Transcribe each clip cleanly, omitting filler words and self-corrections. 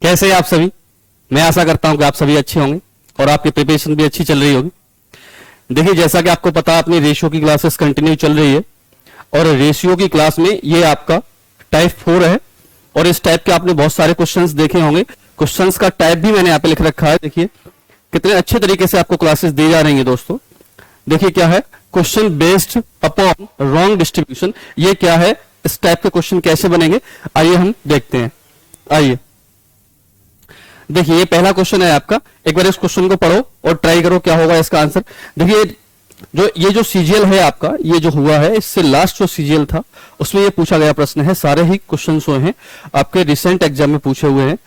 कैसे हैं आप सभी? मैं आशा करता हूं कि आप सभी अच्छे होंगे और आपकी प्रिपरेशन भी अच्छी चल रही होगी। देखिए, जैसा कि आपको पता है अपनी रेशियो की क्लासेस कंटिन्यू चल रही है और रेशियो की क्लास में ये आपका टाइप 4 है और इस टाइप के आपने बहुत सारे क्वेश्चंस देखे होंगे। क्वेश्चंस का टाइप भी मैंने यहाँ पे लिख रखा है। देखिए कितने अच्छे तरीके से आपको क्लासेस दी जा रही है दोस्तों। देखिए क्या है, question based upon wrong distribution. ये क्या है, इस टाइप के क्वेश्चन कैसे बनेंगे, आइए हम देखते हैं। आइए देखिए, ये पहला क्वेश्चन है आपका। एक बार इस क्वेश्चन को पढ़ो और ट्राई करो क्या होगा इसका आंसर। देखिए ये जो सीजीएल है आपका, ये जो हुआ है इससे लास्ट जो सीजीएल था उसमें ये पूछा गया प्रश्न है। सारे ही क्वेश्चन जो हैं आपके रिसेंट एग्जाम में पूछे हुए हैं।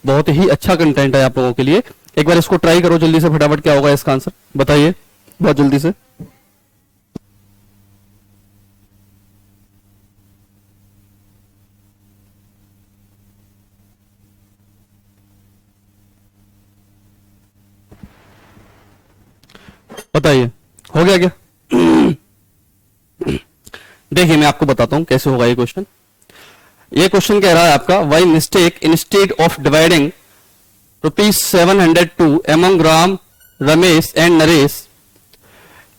बहुत ही अच्छा कंटेंट है आप लोगों के लिए। एक बार इसको ट्राई करो जल्दी से, फटाफट क्या होगा इसका आंसर बताइए बहुत जल्दी से। बताइए हो गया क्या? देखिए मैं आपको बताता हूं कैसे होगा ये क्वेश्चन। ये क्वेश्चन कह रहा है आपका, why mistake instead of dividing ₹702 among Ram, Ramesh and Naresh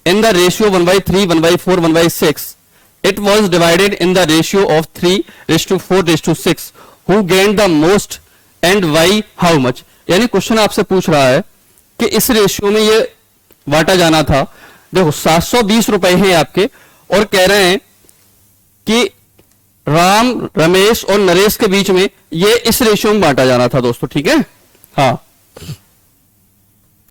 in the ratio 1/3, 1/4, 1/6. It was divided in the ratio of 3:4:6. Who gained the most and why, how much? यानी क्वेश्चन आपसे पूछ रहा है कि इस रेशियो में ये बांटा जाना था। देखो 720 रुपए हैं आपके और कह रहे हैं कि राम, रमेश और नरेश के बीच में ये इस रेशियो में बांटा जाना था दोस्तों। ठीक है, हाँ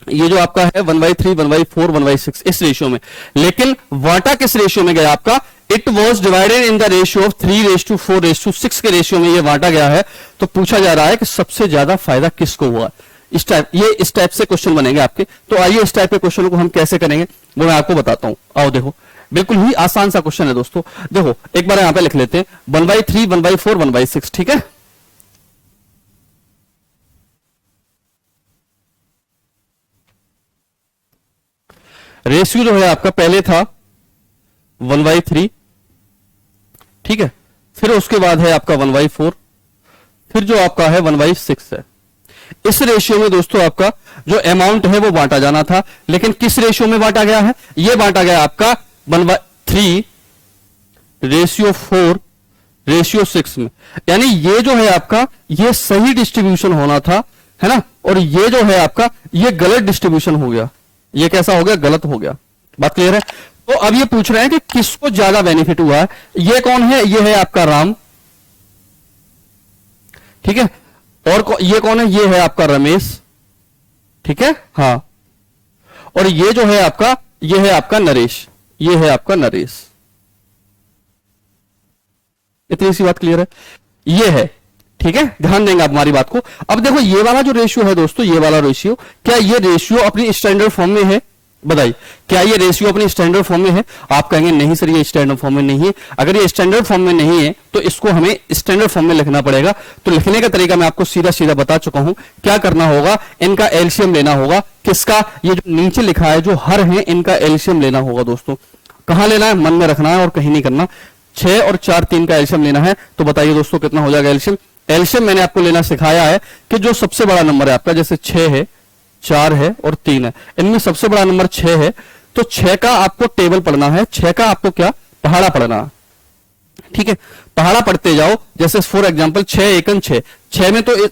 ये जो आपका है 1/3, 1/4, 1/6 इस रेशियो में। लेकिन बांटा किस रेशियो में गया आपका? It was divided in the ratio of 3:4:6 के रेशियो में ये बांटा गया है। तो पूछा जा रहा है कि सबसे ज्यादा फायदा किसको हुआ। इस टाइप से क्वेश्चन बनेंगे आपके। तो आइए इस टाइप के क्वेश्चन को हम कैसे करेंगे वो मैं आपको बताता हूं। आओ देखो, बिल्कुल ही आसान सा क्वेश्चन है दोस्तों। देखो एक बार यहां पे लिख लेते हैं 1/3, 1/4, 1/6। ठीक है, रेशियो जो है आपका पहले था 1/3, ठीक है, फिर उसके बाद है आपका 1/4, फिर जो आपका है 1/6 है। इस रेशियो में दोस्तों आपका जो अमाउंट है वो बांटा जाना था, लेकिन किस रेशियो में बांटा गया है? ये बांटा गया आपका 1/3:4:6 में। यानी ये जो है आपका ये सही डिस्ट्रीब्यूशन होना था, है ना, और ये जो है आपका ये गलत डिस्ट्रीब्यूशन हो गया। ये कैसा हो गया? गलत हो गया। बात क्लियर है? तो अब ये पूछ रहे हैं कि किसको ज्यादा बेनिफिट हुआ है। ये कौन है? ये है आपका राम, ठीक है, और ये कौन है? ये है आपका रमेश, ठीक है, हाँ, और ये जो है आपका ये है आपका नरेश, ये है आपका नरेश। इतनी सी बात क्लियर है? ये है, ठीक है, ध्यान देंगे आप हमारी बात को। अब देखो ये वाला जो रेशियो है दोस्तों, ये वाला रेशियो, क्या ये रेशियो अपनी स्टैंडर्ड फॉर्म में है? बताइए, क्या ये रेशियो अपनी स्टैंडर्ड फॉर्म में है? आप कहेंगे नहीं सर ये स्टैंडर्ड फॉर्म में नहीं है। अगर ये स्टैंडर्ड फॉर्म में नहीं है तो इसको हमें स्टैंडर्ड फॉर्म में लिखना पड़ेगा। तो लिखने का तरीका मैं आपको सीधा सीधा बता चुका हूं। क्या करना होगा? इनका एलसीएम लेना होगा। किसका? ये जो नीचे लिखा है जो हर है इनका एलसीएम लेना होगा दोस्तों। कहां लेना है? मन में रखना है और कहीं नहीं करना। 6 और 4, 3 का एलसीएम लेना है। तो बताइए दोस्तों कितना हो जाएगा एलसीएम? एलसीएम मैंने आपको लेना सिखाया है कि जो सबसे बड़ा नंबर है आपका, जैसे 6 है, 4 है और 3 है, इनमें सबसे बड़ा नंबर 6 है। तो 6 का आपको टेबल पढ़ना है। 6 का आपको क्या? पहाड़ा पढ़ना है। ठीक है, पहाड़ा पढ़ते जाओ। जैसे फॉर एग्जांपल 6 एकन 6, 6 में तो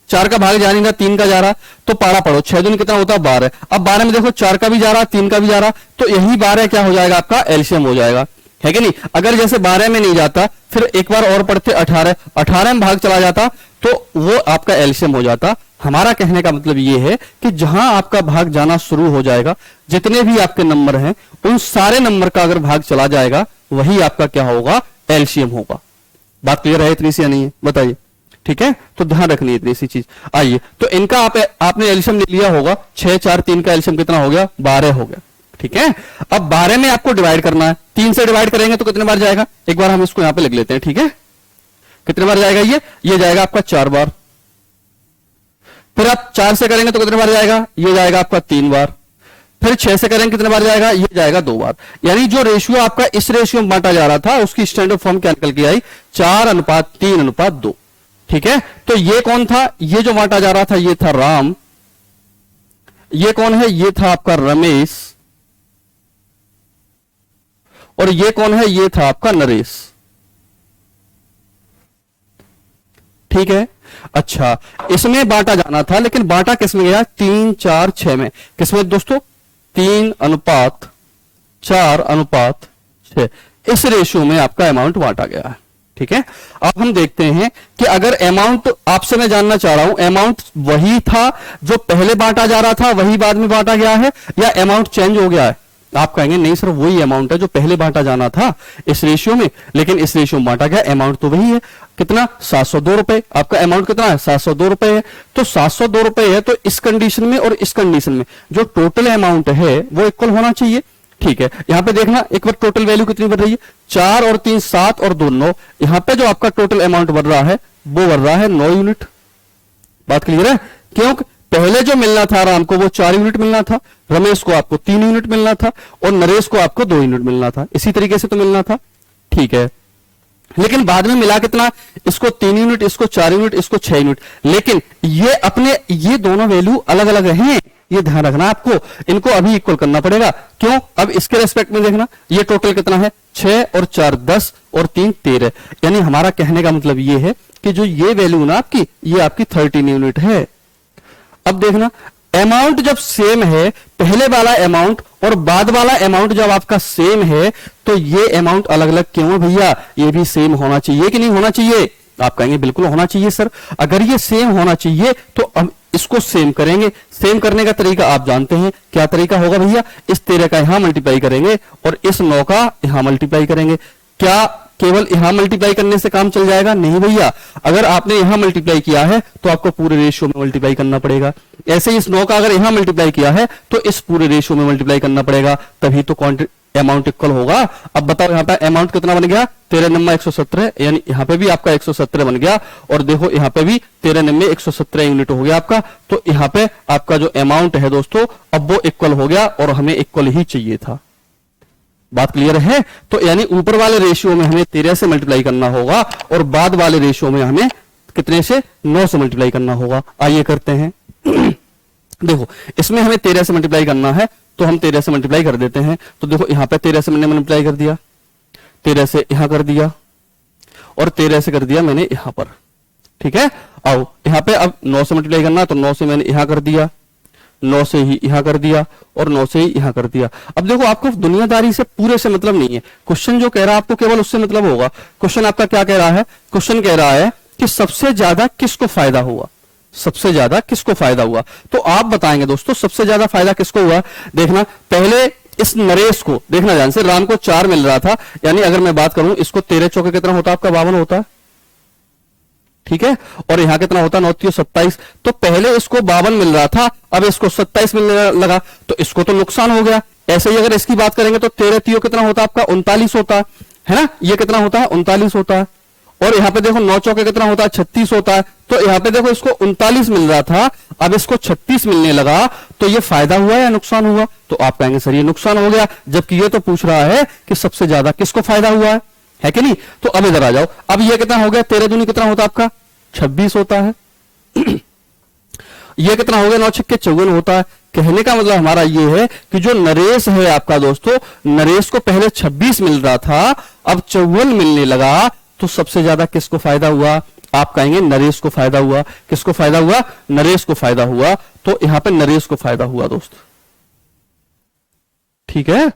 4 का भाग जा नहीं रहा, 3 का जा रहा, तो पहाड़ा पढ़ो। 6 दूनी कितना होता है? 12। अब 12 में देखो 4 का भी जा रहा, 3 का भी जा रहा, तो यही 12 क्या हो जाएगा आपका? एलसीएम हो जाएगा, है कि नहीं? अगर जैसे 12 में नहीं जाता फिर एक बार और पढ़ते 18, 18 में भाग चला जाता तो वो आपका एलसीएम हो जाता। हमारा कहने का मतलब ये है कि जहां आपका भाग जाना शुरू हो जाएगा, जितने भी आपके नंबर हैं उन सारे नंबर का अगर भाग चला जाएगा वही आपका क्या होगा? एलसीएम होगा। बात क्लियर है इतनी सी या नहीं है? बताइए, ठीक है, तो ध्यान रखनी है इतनी सी चीज। आइए, तो इनका आपने एलसीएम ले लिया होगा। 6, 4, 3 का एलसीएम कितना हो गया? 12 हो गया, ठीक है। अब 12 में आपको डिवाइड करना है। 3 से डिवाइड करेंगे तो कितने बार जाएगा? एक बार हम इसको यहां पे लिख लेते हैं, ठीक है। कितने बार जाएगा ये जाएगा आपका 4 बार। फिर आप 4 से करेंगे तो कितने बार जाएगा? ये जाएगा आपका 3 बार। फिर 6 से करेंगे कितने बार जाएगा? ये जाएगा 2 बार। यानी जो रेशियो आपका इस रेशियो में बांटा जा रहा था उसकी स्टैंडर्ड फॉर्म क्या निकल के आई? 4:3:2। ठीक है, तो ये कौन था, ये जो बांटा जा रहा था ये था राम, ये कौन है, ये था आपका रमेश, और ये कौन है, ये था आपका नरेश। ठीक है, अच्छा इसमें बांटा जाना था, लेकिन बांटा किसमें गया, 3 4 6 में। किसमें दोस्तों, 3:4:6, इस रेशियो में आपका अमाउंट बांटा गया है। ठीक है, अब हम देखते हैं कि अगर अमाउंट, आपसे मैं जानना चाह रहा हूं अमाउंट वही था जो पहले बांटा जा रहा था वही बाद में बांटा गया है, या अमाउंट चेंज हो गया है। आप कहेंगे नहीं सर वही अमाउंट है जो पहले बांटा जाना था इस रेशियो में, लेकिन इस रेशियो में बांटा गया, अमाउंट तो वही है। कितना, 702 रुपए। आपका अमाउंट कितना है, 702 रुपए है। तो 702 रुपए है, तो इस कंडीशन में और इस कंडीशन में जो टोटल अमाउंट है वो इक्वल होना चाहिए। ठीक है, यहां पे देखना एक बार टोटल वैल्यू कितनी बढ़ रही है, 4 और 3 7 और 2 9। यहां पे जो आपका टोटल अमाउंट बढ़ रहा है वो बढ़ रहा है 9 यूनिट। बात क्लियर है, क्योंकि पहले जो मिलना था राम को वो 4 यूनिट मिलना था, रमेश को आपको 3 यूनिट मिलना था, और नरेश को आपको 2 यूनिट मिलना था। इसी तरीके से तो मिलना था। ठीक है, लेकिन बाद में मिला कितना, इसको 3 यूनिट, इसको 4 यूनिट, इसको 6 यूनिट। लेकिन ये अपने, ये दोनों वैल्यू अलग अलग हैं, ये ध्यान रखना आपको, इनको अभी इक्वल करना पड़ेगा। क्यों, अब इसके रेस्पेक्ट में देखना, ये टोटल कितना है, 6 और 4 10 और 3 13। यानी हमारा कहने का मतलब ये है कि जो ये वैल्यू ना आपकी, ये आपकी 13 यूनिट है। अब देखना, अमाउंट जब सेम है, पहले वाला अमाउंट और बाद वाला अमाउंट जब आपका सेम है, तो ये अमाउंट अलग अलग क्यों है भैया, ये भी सेम होना चाहिए कि नहीं होना चाहिए। आप कहेंगे बिल्कुल होना चाहिए सर, अगर ये सेम होना चाहिए तो हम इसको सेम करेंगे। सेम करने का तरीका आप जानते हैं, क्या तरीका होगा भैया, इस 13 का यहां मल्टीप्लाई करेंगे और इस 9 का यहां मल्टीप्लाई करेंगे। क्या केवल यहां मल्टीप्लाई करने से काम चल जाएगा, नहीं भैया, अगर आपने यहां मल्टीप्लाई किया है तो आपको पूरे रेशियो में मल्टीप्लाई करना पड़ेगा। ऐसे इस 9 का अगर यहां मल्टीप्लाई किया है तो इस पूरे रेशियो में मल्टीप्लाई करना पड़ेगा, तभी तो अमाउंट इक्वल होगा। अब बताओ यहां पे अमाउंट कितना बन गया, 13 नंबर 117, यानी यहां पे भी आपका 117 बन गया, और देखो यहां पे भी 13 नंबर 117 यूनिट हो गया आपका। तो यहां पे आपका जो अमाउंट है दोस्तों अब वो इक्वल हो गया, और हमें इक्वल ही चाहिए था। बात क्लियर है, तो यानी ऊपर वाले रेशियो में हमें 13 से मल्टीप्लाई करना होगा, और बाद वाले रेशियो में हमें कितने से, 9 से मल्टीप्लाई करना होगा। आइए करते हैं देखो इसमें हमें 13 से मल्टीप्लाई करना है, तो हम 13 से मल्टीप्लाई कर देते हैं। तो देखो यहां पे 13 से मैंने मल्टीप्लाई कर दिया, 13 से यहां कर दिया, और 13 से कर दिया मैंने यहां पर। ठीक है, आओ यहां पे अब 9 से मल्टीप्लाई करना, तो 9 से मैंने यहां कर दिया, 9 से ही यहां कर दिया, और 9 से ही यहां कर दिया। अब देखो आपको दुनियादारी से पूरे से मतलब नहीं है, क्वेश्चन जो कह रहा है आपको केवल उससे मतलब होगा। क्वेश्चन आपका क्या कह रहा है, क्वेश्चन कह रहा है कि सबसे ज्यादा किसको फायदा हुआ, सबसे ज्यादा किसको फायदा हुआ। तो आप बताएंगे दोस्तों सबसे ज्यादा फायदा किसको हुआ। देखना पहले इस नरेश को देखना ध्यान से, राम को 4 मिल रहा था, यानी अगर मैं बात करूं इसको 13 चौके कितना होता है आपका, 52 होता है। ठीक है, और यहां कितना होता है, 9 3 27। तो पहले इसको 52 मिल रहा था, अब इसको 27 मिलने लगा, तो इसको तो नुकसान हो गया। ऐसे ही अगर इसकी बात करेंगे तो 13 3 कितना होता है आपका, 39 होता है ना, ये कितना होता है, 39 होता है। और यहां पे देखो 9 चौके कितना होता है, 36 होता है। तो यहां पे देखो इसको 39 मिल रहा था, अब इसको 36 मिलने लगा, तो ये फायदा हुआ या नुकसान हुआ। तो आप कहेंगे सर ये नुकसान हो गया, जबकि ये तो पूछ रहा है कि सबसे ज्यादा किसको फायदा हुआ है कि नहीं। तो अब इधर आ जाओ, अब ये कितना हो गया, 13 दूनी कितना होता है आपका, 26 होता है। ये कितना हो गया, 9 छक्के 54 होता है। कहने का मतलब हमारा ये है कि जो नरेश है आपका दोस्तों, नरेश को पहले 26 मिल रहा था, अब 54 मिलने लगा, तो सबसे ज्यादा किसको फायदा हुआ। आप कहेंगे नरेश को फायदा हुआ। किसको फायदा हुआ, नरेश को फायदा हुआ। तो यहां पे नरेश को फायदा हुआ दोस्त, ठीक है।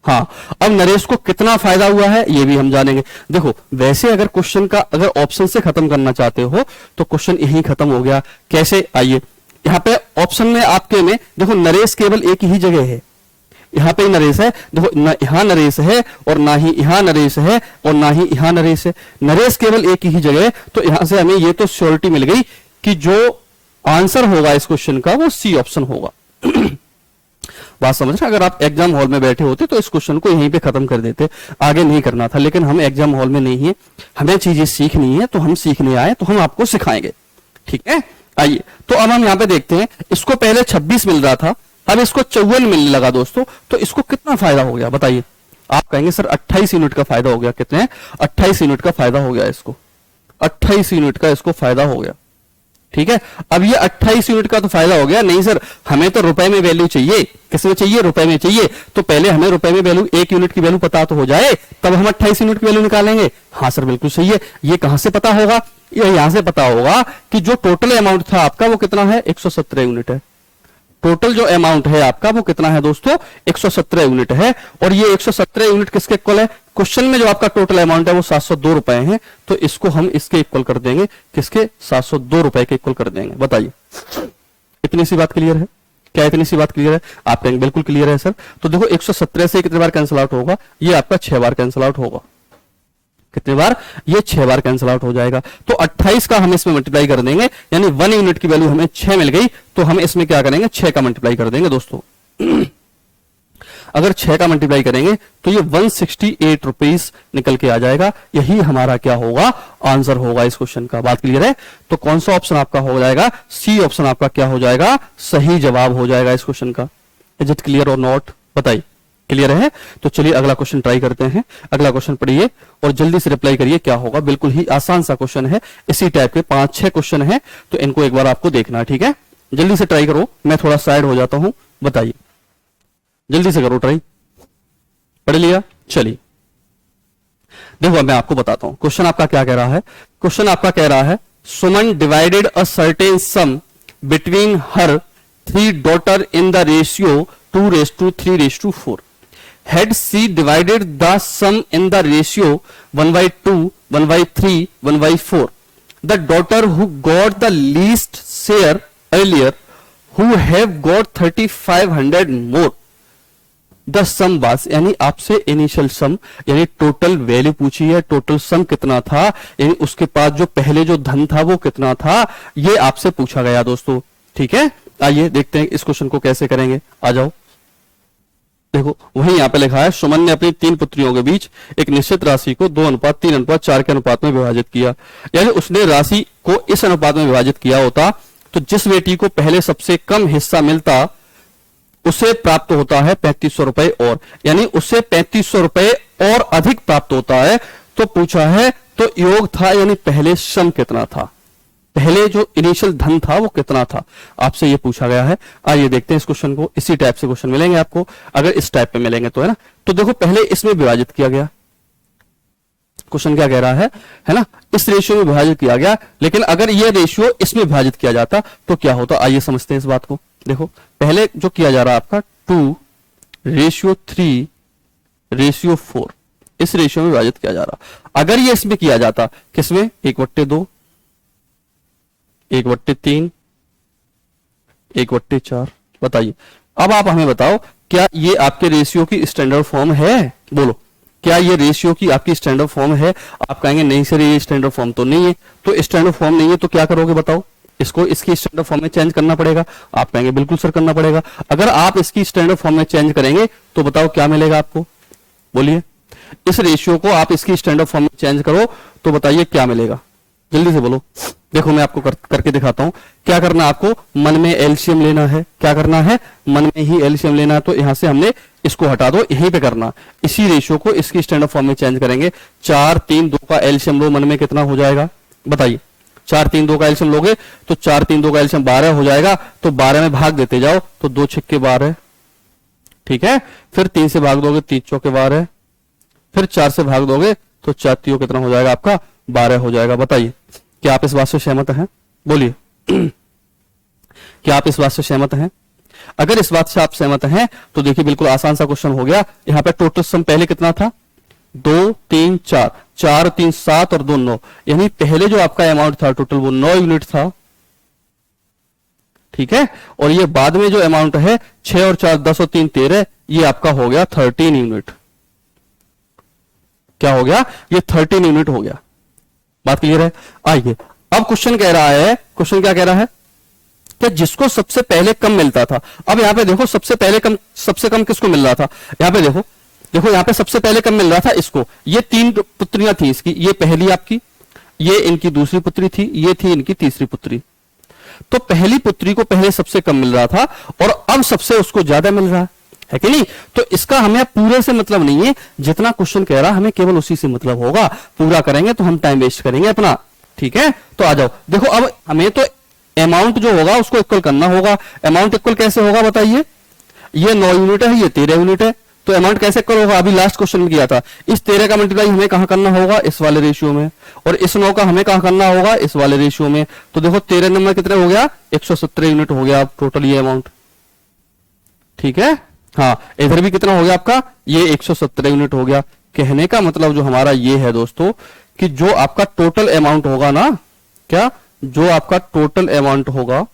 हाँ, अब नरेश को कितना फायदा हुआ है ये भी हम जानेंगे। देखो वैसे अगर क्वेश्चन का अगर ऑप्शन से खत्म करना चाहते हो तो क्वेश्चन यही खत्म हो गया। कैसे, आइए यहां पे ऑप्शन में आपके में देखो नरेश केवल एक ही जगह है, यहां पे नरेश है। देखो ना यहां नरेश है और ना ही यहां नरेश है और ना ही यहां नरेश है, नरेश केवल एक ही जगह। तो यहां से हमें ये तो श्योरिटी मिल गई कि जो आंसर होगा इस क्वेश्चन का वो सी ऑप्शन होगा। बात समझ रहे, अगर आप एग्जाम हॉल में बैठे होते तो इस क्वेश्चन को यहीं पे खत्म कर देते, आगे नहीं करना था। लेकिन हम एग्जाम हॉल में नहीं है, हमें चीजें सीखनी है, तो हम सीखने आए तो हम आपको सिखाएंगे, ठीक है। आइए तो अब हम यहां पे देखते हैं, इसको पहले 26 मिल रहा था, अब इसको 54 मिलने लगा दोस्तों, तो इसको कितना फायदा हो गया बताइए। आप कहेंगे सर 28 यूनिट का फायदा हो गया। कितने, 28 यूनिट का फायदा हो गया इसको। 28 यूनिट का इसको फायदा हो गया। ठीक है, अब ये 28 यूनिट का तो फायदा हो गया। नहीं सर, हमें तो रुपए में वैल्यू चाहिए। किसमें चाहिए? रुपए में चाहिए। तो पहले हमें रुपए में वैल्यू, 1 यूनिट की वैल्यू पता तो हो जाए, तब हम 28 यूनिट की वैल्यू निकालेंगे। हाँ सर, बिल्कुल सही है। ये कहां से पता होगा? ये यहां से पता होगा कि जो टोटल अमाउंट था आपका वो कितना है? 117 यूनिट है। टोटल जो अमाउंट है आपका वो कितना है दोस्तों? 117 यूनिट है। और ये 117 यूनिट किसके इक्वल है? क्वेश्चन में जो आपका टोटल अमाउंट है वो 702 रुपए है, तो इसको हम इसके इक्वल कर देंगे। किसके? 702 रुपए के इक्वल कर देंगे। बताइए, इतनी सी बात क्लियर है? क्या इतनी सी बात क्लियर है? आप कहेंगे बिल्कुल क्लियर है सर। तो देखो 117 से कितने बार कैंसिल आउट होगा? ये आपका 6 बार कैंसिल आउट होगा। कितने बार? ये 6 बार कैंसिल आउट हो जाएगा। तो 28 का हम इसमें मल्टीप्लाई कर देंगे, यानी 1 यूनिट की वैल्यू हमें 6 मिल गई, तो हम इसमें क्या करेंगे? 6 का मल्टीप्लाई कर देंगे दोस्तों। अगर 6 का मल्टीप्लाई करेंगे तो ये 168 रुपीज निकल के आ जाएगा। यही हमारा क्या होगा? आंसर होगा इस क्वेश्चन का। बात क्लियर है? तो कौन सा ऑप्शन आपका हो जाएगा? सी ऑप्शन आपका क्या हो जाएगा? सही जवाब हो जाएगा इस क्वेश्चन का। इज इट क्लियर और नॉट? बताइए, क्लियर है? तो चलिए अगला क्वेश्चन ट्राई करते हैं। अगला क्वेश्चन पढ़िए और जल्दी से रिप्लाई करिए क्या होगा। बिल्कुल ही आसान सा क्वेश्चन है। इसी टाइप के 5-6 क्वेश्चन है, तो इनको एक बार आपको देखना है। ठीक है, जल्दी से ट्राई करो। मैं थोड़ा साइड हो जाता हूं। बताइए, जल्दी से करो ट्राई। पढ़ लिया? चलिए देखो, मैं आपको बताता हूं क्वेश्चन आपका क्या कह रहा है। क्वेश्चन आपका कह रहा है, Suman divided a certain sum between her 3 daughter in the ratio 2:3:4. Had she divided the sum in the ratio 1/2, 1/3, 1/4, the daughter who got the least share earlier, who have got 3,500 more, the sum was, यानी आपसे initial सम यानी total value पूछी है, total sum कितना था, यानी उसके पास जो पहले जो धन था वो कितना था, ये आपसे पूछा गया दोस्तों। ठीक है, आइए देखते हैं इस क्वेश्चन को कैसे करेंगे। आ जाओ, देखो वही यहां पे लिखा है, सुमन ने अपनी 3 पुत्रियों के बीच एक निश्चित राशि को 2:3:4 के अनुपात में विभाजित किया। यानी उसने राशि को इस अनुपात में विभाजित किया होता तो जिस बेटी को पहले सबसे कम हिस्सा मिलता उसे प्राप्त होता है 3500 रुपए, और यानी उसे 3500 रुपए और अधिक प्राप्त होता है। तो पूछा है तो योग था, यानी पहले सम कितना था, पहले जो इनिशियल धन था वो कितना था, आपसे ये पूछा गया है। आइए देखते हैं इस क्वेश्चन को। इसी टाइप से क्वेश्चन मिलेंगे आपको, अगर इस टाइप पे मिलेंगे तो, है ना। तो देखो पहले इसमें विभाजित किया गया, क्वेश्चन क्या कह रहा है ना, इस रेशियो में विभाजित किया गया। लेकिन अगर ये रेशियो इसमें विभाजित किया जाता तो क्या होता, आइए समझते हैं इस बात को। देखो पहले जो किया जा रहा है आपका 2:3:4, इस रेशियो में विभाजित किया जा रहा। अगर ये इसमें किया जाता, किसमें, 1/2, 1/3, 1/4। बताइए, अब आप हमें बताओ क्या ये आपके रेशियो की स्टैंडर्ड फॉर्म है? बोलो, क्या ये रेशियो की आपकी स्टैंडर्ड फॉर्म है? आप कहेंगे नहीं सर ये स्टैंडर्ड फॉर्म तो नहीं है। तो स्टैंडर्ड फॉर्म नहीं है तो क्या करोगे बताओ? इसको इसकी स्टैंडर्ड फॉर्म में चेंज करना पड़ेगा। आप कहेंगे बिल्कुल सर करना पड़ेगा। अगर आप इसकी स्टैंडर्ड फॉर्म में चेंज करेंगे तो बताओ क्या मिलेगा आपको? बोलिए, इस रेशियो को आप इसकी स्टैंडर्ड फॉर्म में चेंज करो तो बताइए क्या मिलेगा, जल्दी से बोलो। देखो मैं आपको करके दिखाता हूं। क्या करना है आपको? मन में एलसीएम लेना है। क्या करना है? मन में ही एलसीएम लेना है। तो यहां से हमने इसको हटा दो, यहीं पे करना। इसी रेशियो को इसकी स्टैंडर्ड फॉर्म में चेंज करेंगे। 4, 3, 2 का एलसीएम लो, मन में कितना हो जाएगा बताइए? 4, 3, 2 का एलसीएम लोगे तो 4, 3, 2 का एलसीएम 12 हो जाएगा। तो 12 में भाग देते जाओ तो 2 6 12, ठीक है। फिर 3 से भाग दोगे, 3 4 12, फिर 4 से भाग दोगे तो 4 3 कितना हो जाएगा आपका? 12 हो जाएगा। बताइए, क्या आप इस बात से सहमत हैं? बोलिए, क्या आप इस बात से सहमत हैं? अगर इस बात से आप सहमत हैं तो देखिए बिल्कुल आसान सा क्वेश्चन हो गया। यहां पे टोटल सम पहले कितना था? 2 3 4, 4 3 7 और 2 9, यानी पहले जो आपका अमाउंट था टोटल वो 9 यूनिट था, ठीक है। और ये बाद में जो अमाउंट है 6 और 4 10 और 3 13, ये आपका हो गया 13 यूनिट। क्या हो गया? ये 13 यूनिट हो गया। बात क्लियर है? आइए अब क्वेश्चन कह रहा है, क्वेश्चन क्या कह रहा है कि जिसको सबसे पहले कम मिलता था। अब यहां पे देखो सबसे कम किसको मिल रहा था? यहां पे देखो यहां पे सबसे पहले कम मिल रहा था इसको। ये 3 पुत्रियां थी इसकी, ये पहली आपकी, ये इनकी दूसरी पुत्री थी, ये थी इनकी तीसरी पुत्री। तो पहली पुत्री को पहले सबसे कम मिल रहा था और अब सबसे उसको ज्यादा मिल रहा है कि नहीं। तो इसका हमें पूरे से मतलब नहीं है, जितना क्वेश्चन कह रहा हमें केवल उसी से मतलब होगा। पूरा करेंगे तो हम टाइम वेस्ट करेंगे अपना, ठीक है, तो आ जाओ देखो, अब हमें तो अमाउंट जो होगा उसको इक्वल करना होगा। अमाउंट इक्वल कैसे होगा बताइए, ये 9 यूनिट है, ये 13 यूनिट है, तो अमाउंट कैसे इक्वल होगा, अभी लास्ट क्वेश्चन में किया था। इस 13 का मल्टीप्लाई हमें कहां करना होगा, इस वाले रेशियो में, और इस 9 का हमें कहां करना होगा, इस वाले रेशियो में। तो देखो 13 नंबर कितने हो गया, 117 यूनिट हो गया टोटल ये अमाउंट, ठीक है। हाँ, इधर भी कितना हो गया आपका, ये 117 यूनिट हो गया। कहने का मतलब जो हमारा ये है दोस्तों, कि जो आपका टोटल अमाउंट होगा ना, क्या, जो आपका टोटल अमाउंट होगा,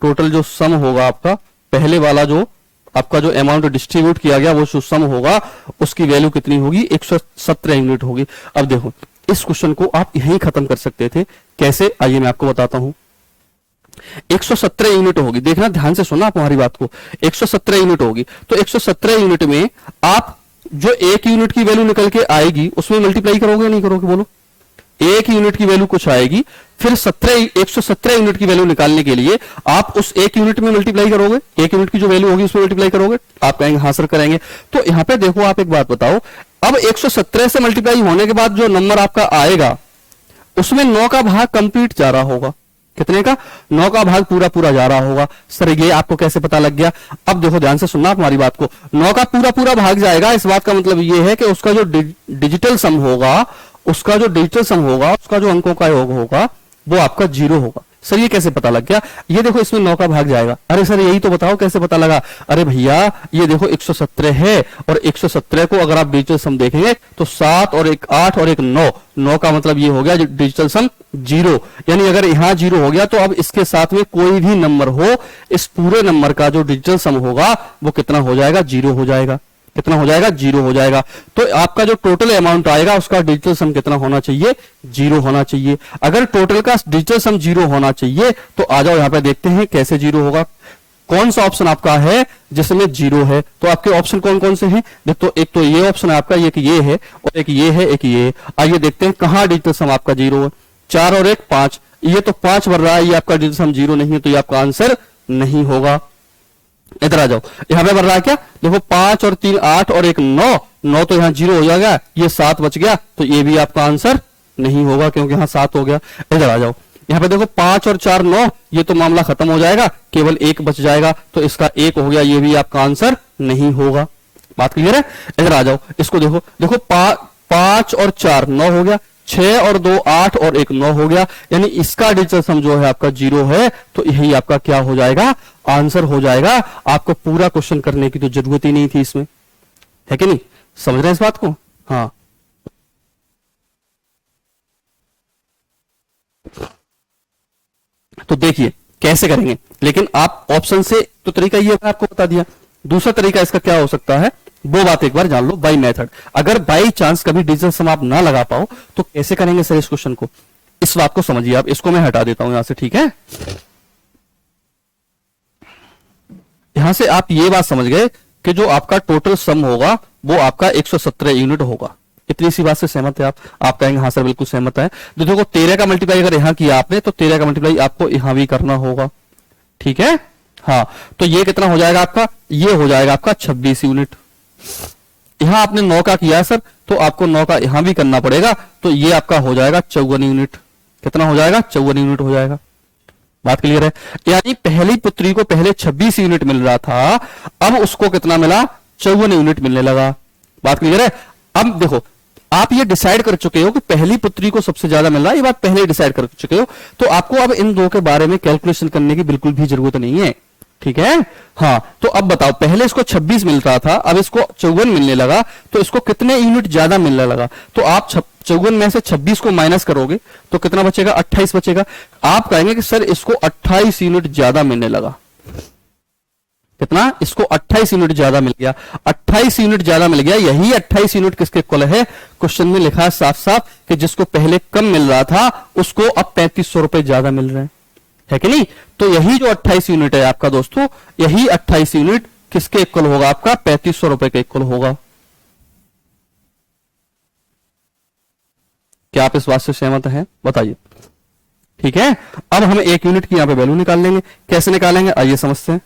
टोटल जो सम होगा आपका, पहले वाला जो आपका जो अमाउंट डिस्ट्रीब्यूट किया गया वो जो सम होगा, उसकी वैल्यू कितनी होगी, 117 यूनिट होगी। अब देखो इस क्वेश्चन को आप यहीं खत्म कर सकते थे, कैसे, आइए मैं आपको बताता हूं। 117 यूनिट होगी, देखना ध्यान से सुनना आप हमारी बात को, 117 यूनिट होगी, तो 117 यूनिट में आप जो एक यूनिट की वैल्यू निकल के आएगी उसमें मल्टीप्लाई करोगे नहीं करोगे, बोलो। एक यूनिट की वैल्यू कुछ आएगी, फिर 117 यूनिट की वैल्यू निकालने के लिए आप उस एक यूनिट में मल्टीप्लाई करोगे, एक यूनिट की जो वैल्यू होगी उसमें मल्टीप्लाई करोगे, आप कहेंगे हाँ सर करेंगे। तो यहां पे देखो आप एक बात बताओ, अब 117 से मल्टीप्लाई होने के बाद जो नंबर आपका आएगा उसमें 9 का भाग कंप्लीट जा रहा होगा, कितने का, 9 का भाग पूरा पूरा जा रहा होगा। सर ये आपको कैसे पता लग गया, अब देखो ध्यान से सुनना आप हमारी बात को, 9 का पूरा पूरा भाग जाएगा, इस बात का मतलब ये है कि उसका जो डिजिटल सम होगा, उसका जो डिजिटल सम होगा, उसका जो अंकों का योग होगा वो आपका 0 होगा। सर ये कैसे पता लग गया, ये देखो इसमें 9 का भाग जाएगा। अरे सर यही तो बताओ कैसे पता लगा। अरे भैया ये देखो 117 है, और 117 को अगर आप डिजिटल सम देखेंगे तो 7 और एक 8 और एक 9, 9 का मतलब ये हो गया डिजिटल सम 0, यानी अगर यहां 0 हो गया तो अब इसके साथ में कोई भी नंबर हो, इस पूरे नंबर का जो डिजिटल सम होगा वो कितना हो जाएगा, 0 हो जाएगा। कितना हो जाएगा, 0 हो जाएगा। तो आपका जो टोटल अमाउंट आएगा उसका डिजिटल सम कितना होना चाहिए, 0 होना चाहिए। अगर टोटल का डिजिटल सम 0 होना चाहिए तो आ जाओ यहां पे देखते हैं कैसे 0 होगा। कौन सा ऑप्शन आपका है जिसमें 0 है, तो आपके ऑप्शन कौन कौन से हैं, देखो एक तो ये ऑप्शन है आपका, एक ये है और एक ये है, एक ये है। आइए देखते हैं कहां डिजिटल सम आपका 0 है। 4 और 1 5, ये तो 5 भर रहा है, ये आपका डिजिटल सम 0 नहीं है, तो ये आपका आंसर नहीं होगा। इधर आ जाओ, यहां पे बढ़ रहा है क्या, देखो 5 और 3 8 और एक 9, 9 तो यहां 0 हो जाएगा, ये 7 बच गया, तो ये भी आपका आंसर नहीं होगा क्योंकि यहां 7 हो गया। इधर आ जाओ, यहां पे देखो 5 और 4 9, ये तो मामला खत्म हो जाएगा, केवल 1 बच जाएगा, तो इसका 1 हो गया, ये भी आपका आंसर नहीं होगा। बात क्लियर है। इधर आ जाओ, इसको देखो, देखो 5 और 4 9 हो गया, 6 और 2 8 और 1 9 हो गया, यानी इसका डिजिटल सम जो है आपका 0 है, तो यही आपका क्या हो जाएगा, आंसर हो जाएगा। आपको पूरा क्वेश्चन करने की तो जरूरत ही नहीं थी इसमें, है कि नहीं, समझ रहे हैं इस बात को। हाँ तो देखिए कैसे करेंगे, लेकिन आप ऑप्शन से तो तरीका ये आपको बता दिया, दूसरा तरीका इसका क्या हो सकता है वो बात एक बार जान लो, बाई मेथड। अगर बाई चांस कभी डिजिटल सम आप ना लगा पाओ तो कैसे करेंगे सर इस क्वेश्चन को, इस बात को समझिए आप। इसको मैं हटा देता हूं यहां से, ठीक है। यहां से आप ये बात समझ गए कि जो आपका टोटल सम होगा वो आपका 117 यूनिट होगा। इतनी सी बात से सहमत है आप कहेंगे हाँ सर बिल्कुल सहमत है। तो देखो 13 का मल्टीप्लाई अगर यहां किया आपने तो 13 का मल्टीप्लाई आपको यहां भी करना होगा, ठीक है। हाँ तो ये कितना हो जाएगा आपका, ये हो जाएगा आपका 26 यूनिट। यहां आपने 9 का किया सर, तो आपको 9 का यहां भी करना पड़ेगा, तो ये आपका हो जाएगा 54 यूनिट। कितना हो जाएगा, 54 यूनिट हो जाएगा। बात क्लियर है। यानी पहली पुत्री को पहले 26 यूनिट मिल रहा था, अब उसको कितना मिला, 54 यूनिट मिलने लगा। बात क्लियर है। अब देखो आप ये डिसाइड कर चुके हो कि पहली पुत्री को सबसे ज्यादा मिल रहा है, ये बात पहले डिसाइड कर चुके हो, तो आपको अब इन दो के बारे में कैलकुलेशन करने की बिल्कुल भी जरूरत नहीं है, ठीक है। हाँ तो अब बताओ, पहले इसको 26 मिल रहा था, अब इसको 54 मिलने लगा, तो इसको कितने यूनिट ज्यादा मिलने लगा। तो आप 54 में से 26 को माइनस करोगे तो कितना बचेगा, 28 बचेगा। आप कहेंगे कि सर इसको 28 यूनिट ज्यादा मिलने लगा। कितना, इसको 28 यूनिट ज्यादा मिल गया, 28 यूनिट ज्यादा मिल गया। यही 28 यूनिट किसके इक्वल है, क्वेश्चन में लिखा है साफ साफ कि जिसको पहले कम मिल रहा था उसको अब 3500 रुपए ज्यादा मिल रहे हैं, है कि नहीं। तो यही जो 28 यूनिट है आपका दोस्तों, यही 28 यूनिट किसके इक्वल होगा, आपका 3500 रुपए के इक्वल होगा। क्या आप इस बात से सहमत हैं, बताइए, ठीक है। अब हम एक यूनिट की यहां पे वैल्यू निकाल लेंगे। कैसे निकालेंगे आइए समझते हैं।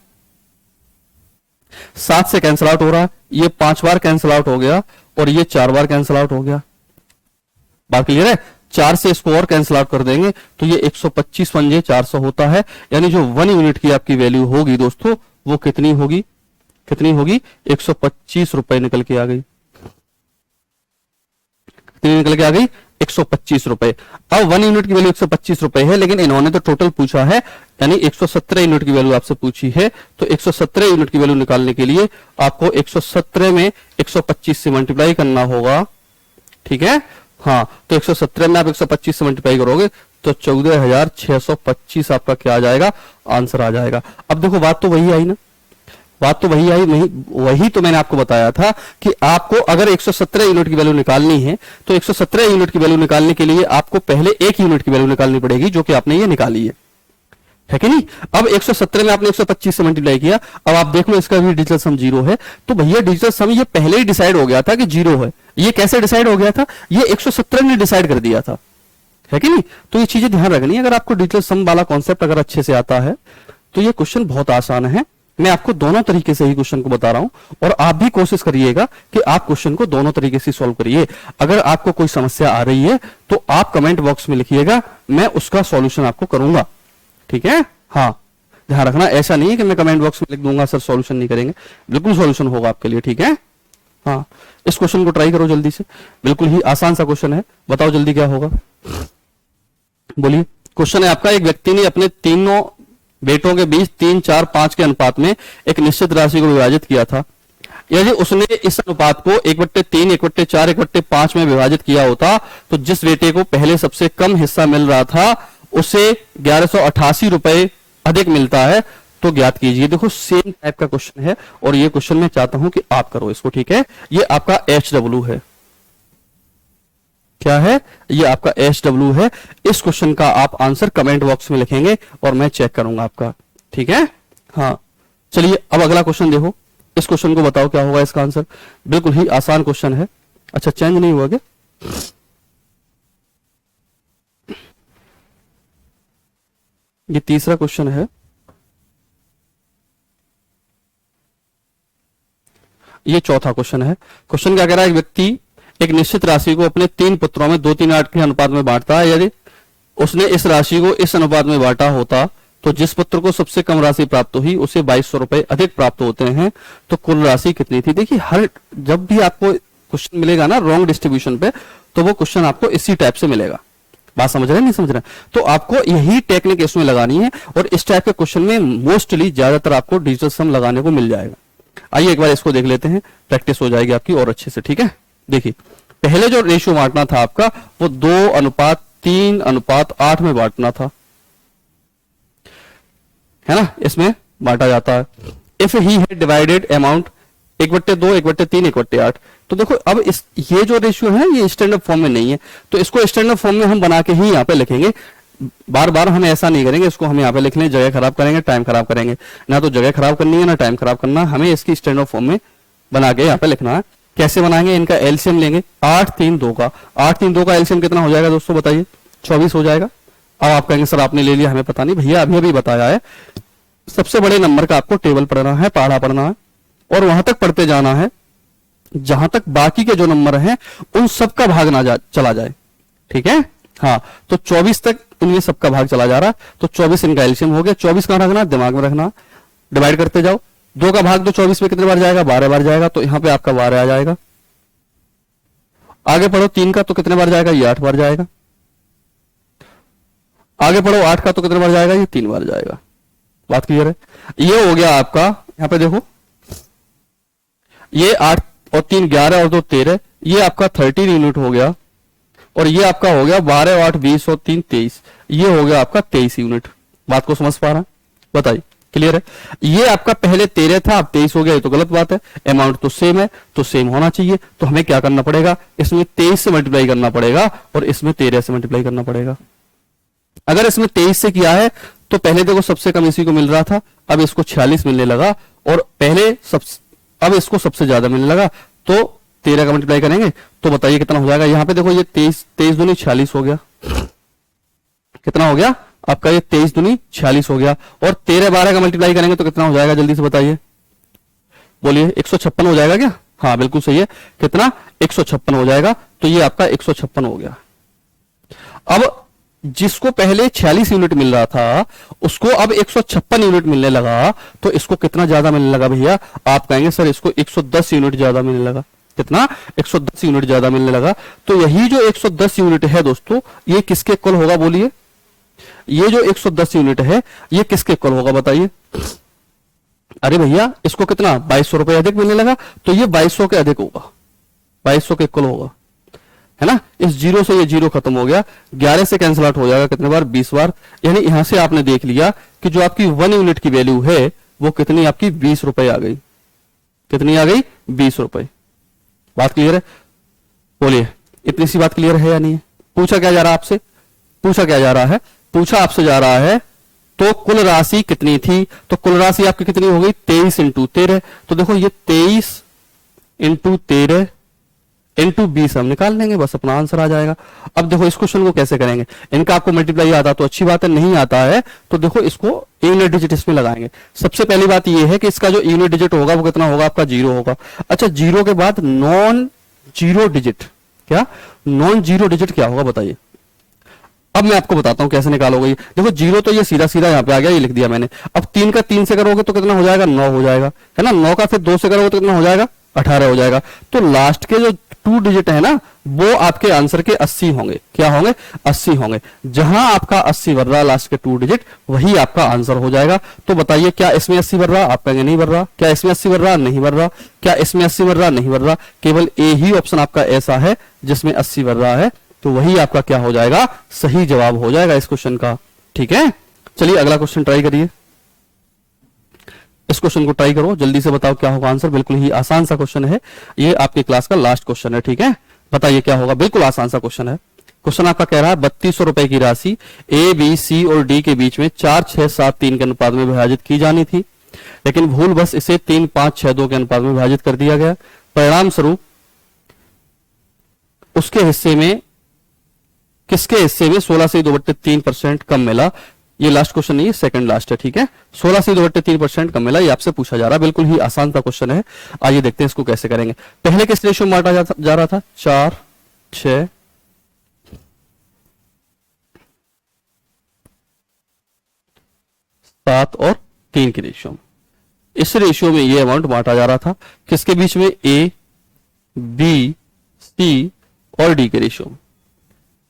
7 से कैंसिल आउट हो रहा है, ये 5 बार कैंसिल आउट हो गया और ये 4 बार कैंसिल आउट हो गया। बात क्लियर है। 4 से इसको और कैंसिल आउट कर देंगे तो ये 125 पंजे 400 होता है, यानी जो 1 यूनिट की आपकी वैल्यू होगी दोस्तों वो कितनी होगी, 125 रुपए निकल के आ गई। कितनी निकल के आ गई, 125 रुपए। अब 1 यूनिट की वैल्यू 125 रुपए है, लेकिन इन्होंने तो टोटल पूछा है, यानी 117 यूनिट की वैल्यू आपसे पूछी है, तो 117 यूनिट की वैल्यू निकालने के लिए आपको 117 में 125 से मल्टीप्लाई करना होगा, ठीक है। हाँ, तो 117 में आप 125 से मल्टीप्लाई करोगे तो 14,625 आपका क्या आ जाएगा, आंसर आ जाएगा। अब देखो बात तो वही आई ना, बात तो वही आई, वही तो मैंने आपको बताया था कि आपको अगर 117 यूनिट की वैल्यू निकालनी है तो 117 यूनिट की वैल्यू निकालने के लिए आपको पहले 1 यूनिट की वैल्यू निकालनी पड़ेगी, जो कि आपने ये निकाली है कि नहीं। अब 117 में आपने 125 से मल्टीप्लाई किया, अब आप देख लो इसका भी डिजिटल सम 0 है, तो भैया डिजिटल सम ये पहले ही डिसाइड हो गया था कि 0 है। ये कैसे डिसाइड हो गया था, ये 117 ने डिसाइड कर दिया था, है कि नहीं। तो ये चीजें ध्यान रखनी है, अगर आपको डिजिटल सम वाला कॉन्सेप्ट अगर अच्छे से आता है तो ये क्वेश्चन बहुत आसान है। मैं आपको दोनों तरीके से ही क्वेश्चन को बता रहा हूं, और आप भी कोशिश करिएगा कि आप क्वेश्चन को दोनों तरीके से सॉल्व करिए। अगर आपको कोई समस्या आ रही है तो आप कमेंट बॉक्स में लिखिएगा, मैं उसका सॉल्यूशन आपको करूंगा, ठीक है। हाँ, ध्यान रखना, ऐसा नहीं है कि मैं कमेंट बॉक्स में लिख दूंगा सर सॉल्यूशन नहीं करेंगे, बिल्कुल सॉल्यूशन होगा आपके लिए, ठीक है। हाँ, इस क्वेश्चन को ट्राई करो जल्दी से, बिल्कुल ही आसान सा क्वेश्चन है, बताओ जल्दी क्या होगा, बोलिए। क्वेश्चन है आपका, एक व्यक्ति ने अपने तीनों बेटों के बीच 3, 4, 5 के अनुपात में एक निश्चित राशि को विभाजित किया था। यदि उसने इस अनुपात को 1/3, 1/4, 1/5 में विभाजित किया होता तो जिस बेटे को पहले सबसे कम हिस्सा मिल रहा था उसे 1188 रुपए अधिक मिलता है, तो ज्ञात कीजिए। देखो सेम टाइप का क्वेश्चन है और ये क्वेश्चन मैं चाहता हूं कि आप करो इसको, ठीक है। ये आपका HW है, क्या है, ये आपका HW है। इस क्वेश्चन का आप आंसर कमेंट बॉक्स में लिखेंगे और मैं चेक करूंगा आपका, ठीक है। हाँ, चलिए अब अगला क्वेश्चन देखो, इस क्वेश्चन को बताओ क्या होगा इसका आंसर, बिल्कुल ही आसान क्वेश्चन है। अच्छा, चेंज नहीं हुआ क्या, ये तीसरा क्वेश्चन है, ये चौथा क्वेश्चन है। क्वेश्चन क्या कह रहा है, एक व्यक्ति एक निश्चित राशि को अपने 3 पुत्रों में 2, 3, 8 के अनुपात में बांटता है। यदि उसने इस राशि को इस अनुपात में बांटा होता तो जिस पुत्र को सबसे कम राशि प्राप्त हुई उसे 2200 रुपए अधिक प्राप्त होते हैं, तो कुल राशि कितनी थी। देखिए, हर जब भी आपको क्वेश्चन मिलेगा ना रॉन्ग डिस्ट्रीब्यूशन पे, तो वो क्वेश्चन आपको इसी टाइप से मिलेगा। बात समझ रहे हैं, नहीं समझ रहे, तो आपको यही टेक्निक इसमें लगानी है, और इस टाइप के क्वेश्चन में मोस्टली ज्यादातर आपको डिजिटल सम लगाने को मिल जाएगा। आइए एक बार इसको देख लेते हैं, प्रैक्टिस हो जाएगी आपकी और अच्छे से, ठीक है। देखिए, पहले जो रेशियो बांटना था आपका वो 2:3:8 में बांटना था, है ना, इसमें बांटा जाता है। If he had divided amount 1/2, 1/3, 1/8, तो देखो अब ये जो रेशियो है ये स्टैंडर्ड फॉर्म में नहीं है, तो इसको स्टैंडर्ड फॉर्म में हम बना के ही यहाँ पे लिखेंगे। बार बार हम ऐसा नहीं करेंगे, इसको हम यहाँ पे लिख लें, जगह खराब करेंगे, टाइम खराब करेंगे, ना तो जगह खराब करनी है ना टाइम खराब करना, हमें इसकी स्टैंडर्ड फॉर्म में बना के यहाँ पे लिखना है। कैसे बनाएंगे, इनका एलसीएम लेंगे, 8, 3, 2 का 8, 3, 2 का एलसीएम कितना हो जाएगा दोस्तों, बताइए, 24 हो जाएगा। अब आप कहेंगे सर आपने ले लिया, हमें पता नहीं, भैया अभी अभी बताया है। सबसे बड़े नंबर का आपको टेबल पढ़ना है, पहाड़ा पढ़ना है, और वहां तक पढ़ते जाना है जहां तक बाकी के जो नंबर हैं उन सबका भाग ना चला जाए, ठीक है। हाँ, तो 24 तक इनमें सबका भाग चला जा रहा, तो 24 इनका एलसीएम हो गया। 24 कहां रखना, दिमाग में रखना, डिवाइड करते जाओ। 2 का भाग तो 24 में कितने बार जाएगा, 12 बार जाएगा, तो यहां पे आपका 12 आ जाएगा। आगे पढ़ो 3 का तो कितने बार जाएगा, ये 8 बार जाएगा। आगे पढ़ो 8 का तो कितने बार जाएगा, ये 3 बार जाएगा। बात क्लियर है। ये हो गया आपका, यहां पे देखो, ये 8 और 3 11 और 2 13, ये आपका 13 यूनिट हो गया, और ये आपका हो गया 12 और 8 20 और 3 23, ये हो गया आपका 23 यूनिट। बात को समझ पा रहा है, बताइए, क्लियर है। ये आपका पहले 13 था, अब 23 हो गया, ये तो गलत बात है। अमाउंट तो सेम है, तो सेम होना चाहिए, तो हमें क्या करना पड़ेगा, इसमें 23 से मल्टीप्लाई करना पड़ेगा और इसमें 13 से मल्टीप्लाई करना पड़ेगा। अगर इसमें 23 से किया है तो पहले देखो सबसे कम इसी को मिल रहा था, अब इसको 46 मिलने लगा, और अब इसको सबसे ज्यादा मिलने लगा, तो 13 का मल्टीप्लाई करेंगे तो बताइए कितना हो जाएगा। यहां पे देखो ये 23 दूनी 46 हो गया, कितना हो गया आपका, ये 23 दूनी 46 हो गया, और 13 12 का मल्टीप्लाई करेंगे तो कितना हो जाएगा, जल्दी से बताइए, बोलिए। 156 हो जाएगा क्या, हाँ बिल्कुल सही है, कितना 156 हो जाएगा, तो ये आपका 156 हो गया। अब जिसको पहले 46 यूनिट मिल रहा था उसको अब 156 यूनिट मिलने लगा, तो इसको कितना ज्यादा मिलने लगा भैया? आप कहेंगे सर इसको 110 यूनिट ज्यादा मिलने लगा। कितना? 110 यूनिट ज्यादा मिलने लगा। तो यही जो 110 यूनिट है दोस्तों, ये किसके इक्वल होगा बोलिए? ये जो 110 यूनिट है ये किसके इक्वल होगा बताइए? अरे भैया इसको कितना 2200 रुपए अधिक मिलने लगा, तो ये 2200 के अधिक होगा, 2200 के इक्वल होगा, है ना। इस जीरो से ये जीरो खत्म हो गया, 11 से कैंसिल आउट हो जाएगा कितने बार? 20 बार। यानी यहां से आपने देख लिया कि जो आपकी 1 यूनिट की वैल्यू है वो कितनी आपकी 20 रुपए आ गई। कितनी आ गई? 20 रुपए। बात क्लियर है? बोलिए, इतनी सी बात क्लियर है या नहीं है? पूछा क्या जा रहा है आपसे? पूछा क्या जा रहा है? पूछा आपसे जा रहा है तो कुल राशि कितनी थी? तो कुल राशि आपकी कितनी हो गई? 23 इंटू 13। तो देखो ये 23 इंटू 13 इंटू 20 हम निकाल लेंगे, बस अपना आंसर आ जाएगा। अब देखो इस क्वेश्चन को कैसे करेंगे? इनका आपको मल्टीप्लाई आता तो अच्छी बात है, नहीं आता है तो देखो इसको यूनिट डिजिट इसमें लगाएंगे। सबसे पहली बात ये है कि इसका जो यूनिट डिजिट होगा वो कितना होगा? आपका 0 होगा। अच्छा, 0 के बाद नॉन जीरो डिजिट, क्या नॉन जीरो डिजिट क्या होगा बताइए? अब मैं आपको बताता हूं कैसे निकालोगे। देखो 0 तो ये सीधा सीधा यहां पे आ गया, ये लिख दिया मैंने। अब 3 का 3 से करोगे तो कितना हो जाएगा? 9 हो जाएगा, है ना। 9 का फिर 2 से करोगे तो कितना हो जाएगा? 18 हो जाएगा। तो लास्ट के जो 2 डिजिट है ना वो आपके आंसर के 80 होंगे। क्या होंगे? 80 होंगे। जहां आपका 80 भर रहा लास्ट के 2 डिजिट, वही आपका आंसर हो जाएगा। तो बताइए क्या इसमें 80 भर रहा? आप कहेंगे नहीं भर रहा। क्या इसमें 80 भर रहा? नहीं भर रहा। क्या इसमें 80 भर रहा? नहीं भर रहा। केवल ए ही ऑप्शन आपका ऐसा है जिसमें 80 भर रहा है, तो वही आपका क्या हो जाएगा? सही जवाब हो जाएगा इस क्वेश्चन का। ठीक है, चलिए अगला क्वेश्चन ट्राई करिए। इस क्वेश्चन को ट्राई करो, जल्दी से बताओ क्या होगा आंसर। बिल्कुल ही आसान सा क्वेश्चन है, ये आपकी क्लास का लास्ट क्वेश्चन है। ठीक है, बताइए क्या होगा। बिल्कुल आसान सा क्वेश्चन है। क्वेश्चन आपका कह रहा है 3200 रुपए की राशि ए, बी, सी और डी के बीच में 4, 6, 7, 3 के अनुपात में विभाजित की जानी थी, लेकिन भूल बस इसे 3, 5, 6, 2 के अनुपात में विभाजित कर दिया गया। परिणाम स्वरूप उसके हिस्से में, किसके हिस्से में 16 से 2/3% कम मिला। ये लास्ट क्वेश्चन नहीं है, सेकंड लास्ट है। ठीक है, 16 से 2/3% कम मिला, ये आपसे पूछा जा रहा है। बिल्कुल ही आसान सा क्वेश्चन है। आइए देखते हैं इसको कैसे करेंगे। पहले किस रेशियो में बांटा जा रहा था? 4, 6, 7 और 3 की रेशियो में। इस रेशियो में ये अमाउंट बांटा जा रहा था किसके बीच में? ए, बी, सी और डी के रेशियो में।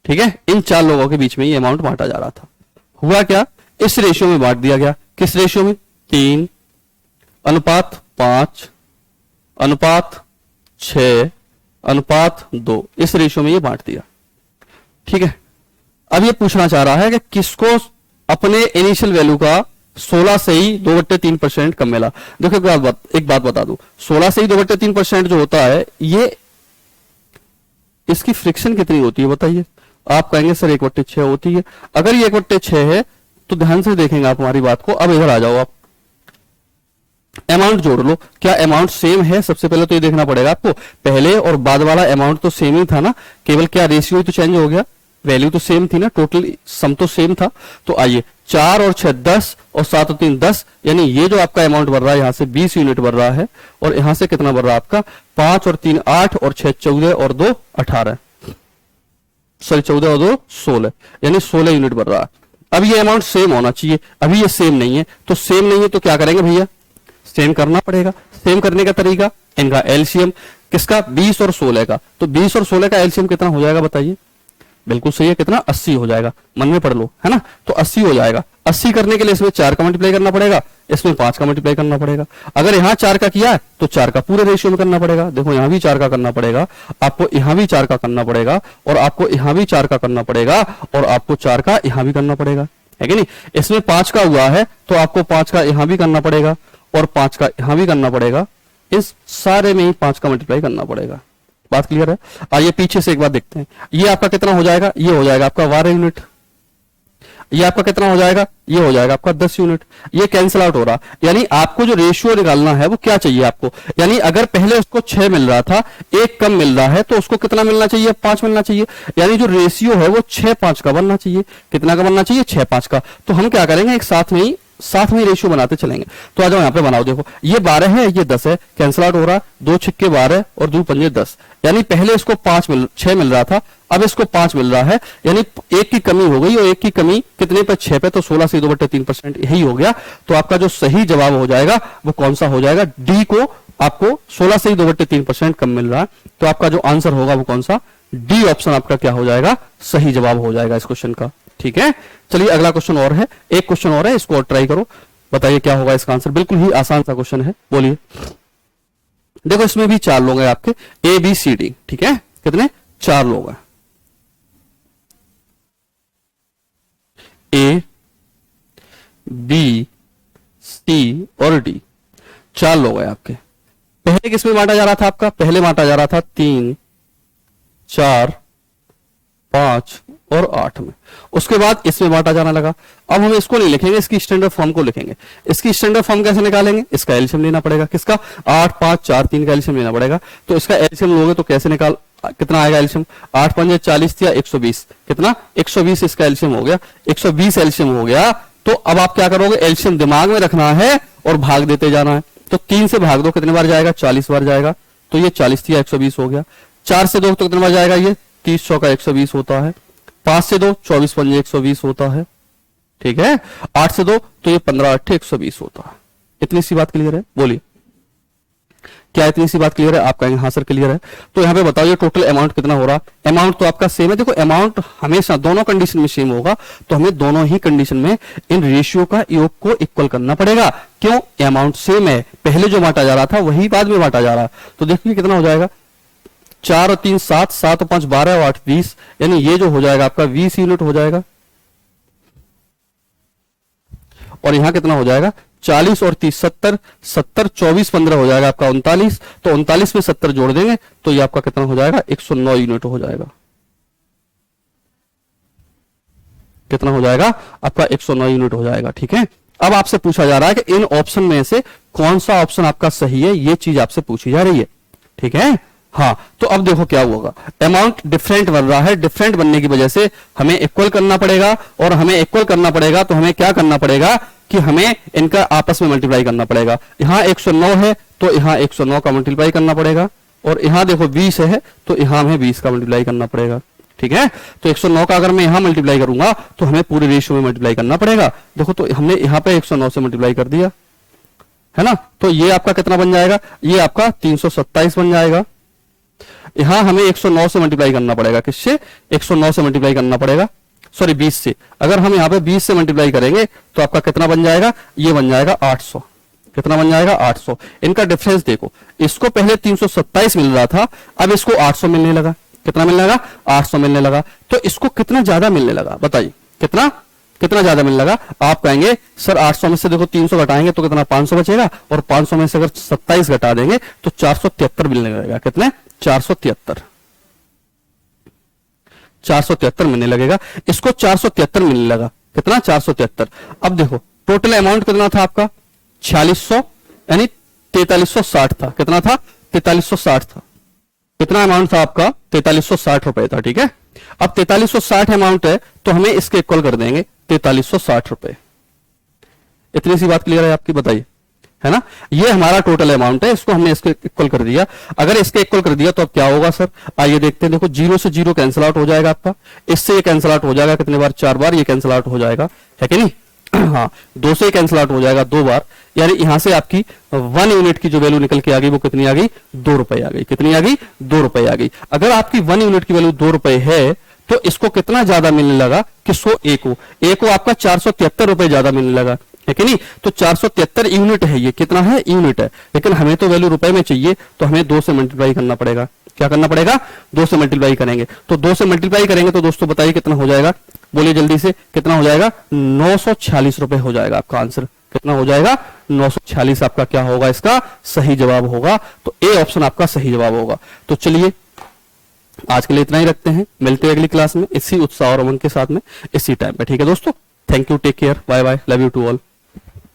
ठीक है, इन 4 लोगों के बीच में ये अमाउंट बांटा जा रहा था। हुआ क्या? इस रेशियो में बांट दिया गया। किस रेशियो में? 3 अनुपात 5 अनुपात 6 अनुपात 2, इस रेशियो में ये बांट दिया। ठीक है, अब ये पूछना चाह रहा है कि किसको अपने इनिशियल वैल्यू का 16 से ही 2/3% कम मिला। देखो एक बात बता दूं, 16 से ही 2/3% जो होता है, ये इसकी फ्रिक्शन कितनी होती है बताइए? आप कहेंगे सर 1/6 होती है। अगर ये 1/6 है तो ध्यान से देखेंगे आप हमारी बात को। अब इधर आ जाओ, आप अमाउंट जोड़ लो। क्या अमाउंट सेम है? सबसे पहले तो ये देखना पड़ेगा आपको, पहले और बाद वाला अमाउंट तो सेम ही था ना, केवल क्या रेशियो तो चेंज हो गया, वैल्यू तो सेम थी ना, टोटल सम तो सेम था। तो आइए 4 और 6 10 और 7 और 3 10, यानी ये जो आपका अमाउंट बढ़ रहा है यहां से 20 यूनिट बढ़ रहा है, और यहां से कितना बढ़ रहा है आपका? 5 और 3 8 और 6 14 और 2 18, सॉरी 14 और 2 16, यानी 16 यूनिट बढ़ रहा है। अब ये अमाउंट सेम होना चाहिए, अभी ये सेम नहीं है। तो सेम नहीं है तो क्या करेंगे भैया? सेम करना पड़ेगा। सेम करने का तरीका, इनका एलसीएम किसका? 20 और 16 का। तो 20 और 16 का एलसीएम कितना हो जाएगा बताइए? बिल्कुल सही है, कितना? 80 हो जाएगा। मन में पढ़ लो, है ना। तो 80 हो जाएगा। 80 करने के लिए इसमें 4 का मल्टीप्लाई करना पड़ेगा, इसमें 5 का मल्टीप्लाई करना पड़ेगा। अगर यहां 4 का किया है तो 4 का पूरे रेशियो में करना पड़ेगा। देखो यहां भी 4 का करना पड़ेगा, आपको यहां भी 4 का करना पड़ेगा, और आपको यहां भी 4 का करना पड़ेगा, और आपको 4 का यहां भी करना पड़ेगा, है कि नहीं। इसमें 5 का हुआ है तो आपको 5 का यहां भी करना पड़ेगा, और 5 का यहां भी करना पड़ेगा। इस सारे में ही 5 का मल्टीप्लाई करना पड़ेगा। बात क्लियर है? आइए पीछे से एक बार देखते हैं। ये आपका कितना हो जाएगा? ये हो जाएगा आपका 12 यूनिट। ये आपका कितना हो जाएगा? ये हो जाएगा आपका 10 यूनिट। ये कैंसिल आउट हो रहा, यानी आपको जो रेशियो निकालना है वो क्या चाहिए आपको? यानी अगर पहले उसको 6 मिल रहा था, 1 कम मिल रहा है, तो उसको कितना मिलना चाहिए? 5 मिलना चाहिए। यानी जो रेशियो है वो 6-5 का बनना चाहिए। कितना का बनना चाहिए? 6-5 का। तो हम क्या करेंगे, एक साथ में ही रेशियो बनाते चलेंगे। तो आ जाओ यहाँ पे बनाओ। देखो ये 12 है, ये 10 है, कैंसिल आउट हो रहा, 2 छिक्के 12 और 2 पंजे 10। यानी पहले इसको 6 मिल रहा था, अब इसको 5 मिल रहा है, यानी एक की कमी हो गई, और एक की कमी कितने पे, 6 पे, तो 16 से 2/3% यही हो गया। तो आपका जो सही जवाब हो जाएगा वो कौन सा हो जाएगा, डी को आपको 16 से 2/3% कम मिल रहा है, तो आपका जो आंसर होगा वो कौन सा, डी ऑप्शन आपका क्या हो जाएगा, सही जवाब हो जाएगा इस क्वेश्चन का। ठीक है, चलिए अगला क्वेश्चन और है, एक क्वेश्चन और है, इसको और ट्राई करो, बताइए क्या होगा इसका आंसर। बिल्कुल ही आसान सा क्वेश्चन है, बोलिए। देखो इसमें भी 4 लोग हैं आपके, ए बी सी डी, ठीक है, कितने, 4 लोग हैं, ए बी सी और डी, 4 लोग हैं आपके। पहले किसमें बांटा जा रहा था आपका, पहले बांटा जा रहा था 3, 4, 5 और 8 में, उसके बाद इसमें बांटा जाने लगा। अब हम इसको नहीं लिखेंगे, इसकी स्टैंडर्ड फॉर्म को लिखेंगे। इसकी स्टैंडर्ड फॉर्म कैसे निकालेंगे, इसका एलसीएम लेना पड़ेगा, किसका, 8, 5, 4, 3 का एलसीएम लेना पड़ेगा। तो इसका एलसीएम लोगे तो कैसे निकाल, कितना आएगा एलसीएम, 8 5 40 या 120, कितना, 120 इसका एलसीएम हो गया, 120 एलसीएम हो गया। तो अब आप क्या करोगे, एलसीएम दिमाग में रखना है और भाग देते जाना है। तो 3 से भाग दो, कितने बार जाएगा, 40 बार जाएगा, तो ये 40 या 120 हो गया। 4 से 2 तो कितने बार जाएगा, ये 30 चौका 120 होता है। 5 से 2 24 5 120 होता है, ठीक है। 8 से 2 तो ये 15 8 120 होता है। इतनी सी बात क्लियर है, बोलिए क्या इतनी सी बात क्लियर है, आप कहेंगे हाँ सर क्लियर है। तो यहां पे बताओ ये टोटल अमाउंट कितना हो रहा, अमाउंट तो आपका सेम है। देखो अमाउंट हमेशा दोनों कंडीशन में सेम होगा, तो हमें दोनों ही कंडीशन में इन रेशियो का योग को इक्वल करना पड़ेगा। क्यों, अमाउंट सेम है, पहले जो बांटा जा रहा था वही बाद में बांटा जा रहा है। तो देखिए कितना हो जाएगा, 4 और 3 7, 7 और 5 12 और 8 20, यानी ये जो हो जाएगा आपका 20 यूनिट हो जाएगा। और यहां कितना हो जाएगा, 40 और 30 70, 70 24 15 हो जाएगा आपका 39। तो 39 में 70 जोड़ देंगे तो ये आपका कितना हो जाएगा, 109 यूनिट हो जाएगा। कितना हो जाएगा आपका, 109 यूनिट हो जाएगा। ठीक है, अब आपसे पूछा जा रहा है कि इन ऑप्शन में से कौन सा ऑप्शन आपका सही है, ये चीज आपसे पूछी जा रही है। ठीक है, हाँ। तो अब देखो क्या होगा, अमाउंट डिफरेंट बन रहा है, डिफरेंट बनने की वजह से हमें इक्वल करना पड़ेगा, और हमें इक्वल करना पड़ेगा तो हमें क्या करना पड़ेगा कि हमें इनका आपस में मल्टीप्लाई करना पड़ेगा। यहां 109 है तो यहां 109 का मल्टीप्लाई करना पड़ेगा, और यहां देखो 20 है तो यहां हमें 20 का मल्टीप्लाई करना पड़ेगा। ठीक है, तो 109 का अगर मैं यहां मल्टीप्लाई करूंगा तो हमें पूरे रेशियो में मल्टीप्लाई करना पड़ेगा। देखो तो हमने यहां पे 109 से मल्टीप्लाई कर दिया है ना, तो ये आपका कितना बन जाएगा, ये आपका 327 बन जाएगा। यहां हमें 109 से मल्टीप्लाई करना पड़ेगा, किससे, 109 से मल्टीप्लाई करना पड़ेगा, सॉरी 20 से। अगर हम यहां पे 20 से मल्टीप्लाई करेंगे तो आपका कितना बन जाएगा, ये बन जाएगा 800। कितना बन जाएगा, 800। इनका डिफरेंस देखो, इसको पहले 327 मिल रहा था, अब इसको 800 मिलने लगा। कितना मिलने लगा, 800 मिलने लगा। तो इसको कितना ज्यादा मिलने लगा, बताइए कितना कितना ज्यादा मिलने लगा। आप कहेंगे सर 800 में से देखो 300 घटाएंगे तो कितना 500 बचेगा, और 500 में से अगर 27 घटा देंगे तो 473 मिलने लगेगा। कितने, 473 मिलने लगेगा। इसको 473 मिलने लगा, कितना, 473। अब देखो टोटल अमाउंट कितना था आपका, 4600 यानी 4360 था। कितना था, 4360 था। कितना अमाउंट था आपका, 4360 रुपए था। ठीक है, अब 4360 अमाउंट है तो हमें इसके इक्वल कर देंगे 4360 रुपए। इतनी सी बात क्लियर है आपकी, बताइए, है ना। ये हमारा टोटल अमाउंट है, इसको हमने इसके इक्वल कर दिया। अगर इसके इक्वल कर दिया तो अब क्या होगा सर, आइए देखते हैं। देखो 0 से 0 कैंसिल आउट हो जाएगा आपका, इससे ये कैंसिल आउट हो जाएगा कितने बार, 4 बार ये कैंसिल आउट हो जाएगा, है कि नहीं। हाँ, 2 से कैंसिल आउट हो जाएगा 2 बार, यानी यहां से आपकी 1 यूनिट की जो वैल्यू निकल के आ गई वो कितनी आ गई, 2 रुपए आ गई। कितनी आ गई, 2 रुपए आ गई। अगर आपकी 1 यूनिट की वैल्यू 2 रुपए है तो इसको कितना ज्यादा मिलने लगा, किसको, ए को आपका 473 रुपए ज्यादा मिलने लगा, है कि नहीं। तो 473 यूनिट है, ये कितना है, यूनिट है। लेकिन हमें तो वैल्यू रुपए में चाहिए, तो हमें 2 से मल्टीप्लाई करना पड़ेगा। क्या करना पड़ेगा, 2 से मल्टीप्लाई करेंगे। तो 2 से मल्टीप्लाई करेंगे तो दोस्तों बताइए कितना हो जाएगा, बोलिए जल्दी से, कितना हो जाएगा, 946 रुपए हो जाएगा आपका आंसर। कितना हो जाएगा, 946 आपका क्या होगा, इसका सही जवाब होगा। तो ए ऑप्शन आपका सही जवाब होगा। तो चलिए आज के लिए इतना ही रखते हैं, मिलते हैं अगली क्लास में इसी उत्साह और उमंग के साथ में, इसी टाइम पे। ठीक है दोस्तों, thank you, take care, bye bye, love you to all.